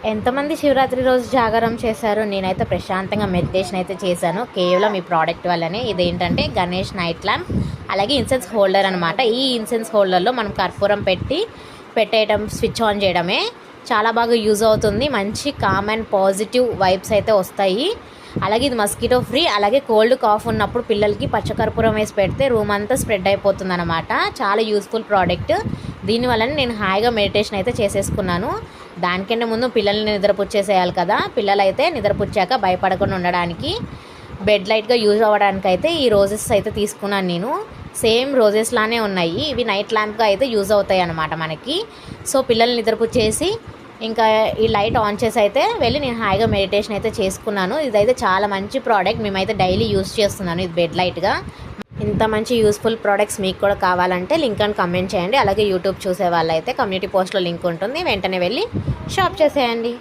ఎంతమంది శివరాత్రి రోజు జాగారం చేశారు? నేనైతే ప్రశాంతంగా మెడిటేషన్ అయితే చేశాను, కేవలం ఈ ప్రోడక్ట్ వల్లనే. ఇదేంటంటే గణేష్ నైట్ ల్యాంప్, అలాగే ఇన్సెన్స్ హోల్డర్ అనమాట. ఈ ఇన్సెన్స్ హోల్డర్లో మనం కర్పూరం పెట్టేయడం, స్విచ్ ఆన్ చేయడమే. చాలా బాగా యూజ్ అవుతుంది. మంచి కామ్ అండ్ పాజిటివ్ వైబ్స్ అయితే వస్తాయి. అలాగే ఇది మస్కిటో ఫ్రీ. అలాగే కోల్డ్ కాఫ్ ఉన్నప్పుడు పిల్లలకి పచ్చకర్పూరం వేసి పెడితే రూమ్ అంతా స్ప్రెడ్ అయిపోతుంది అనమాట. చాలా యూస్ఫుల్ ప్రోడక్ట్. దీనివల్ల నేను హాయిగా మెడిటేషన్ అయితే చేసేసుకున్నాను. దానికంటే ముందు పిల్లల్ని నిద్రపుచ్చేసేయాలి కదా. పిల్లలు అయితే నిద్రపుచ్చాక భయపడకుండా ఉండడానికి, బెడ్ లైట్గా యూజ్ అవ్వడానికి అయితే ఈ రోజెస్ అయితే తీసుకున్నాను నేను. సేమ్ రోజెస్ లానే ఉన్నాయి. ఇవి నైట్ ల్యాంప్గా అయితే యూజ్ అవుతాయి అన్నమాట మనకి. సో పిల్లల్ని నిద్రపుచ్చేసి ఇంకా ఈ లైట్ ఆన్ చేసి అయితే వెళ్ళి నేను హాయిగా మెడిటేషన్ అయితే చేసుకున్నాను. ఇదైతే చాలా మంచి ప్రోడక్ట్, మేమైతే డైలీ యూజ్ చేస్తున్నాను ఇది బెడ్ లైట్గా. ఇంత మంచి యూస్ఫుల్ ప్రోడక్ట్స్ మీకు కూడా కావాలంటే లింక్ అని కమెంట్ చేయండి. అలాగే యూట్యూబ్ చూసే వాళ్ళైతే కమ్యూనిటీ పోస్ట్లో లింక్ ఉంటుంది, వెంటనే వెళ్ళి షాప్ చేసేయండి.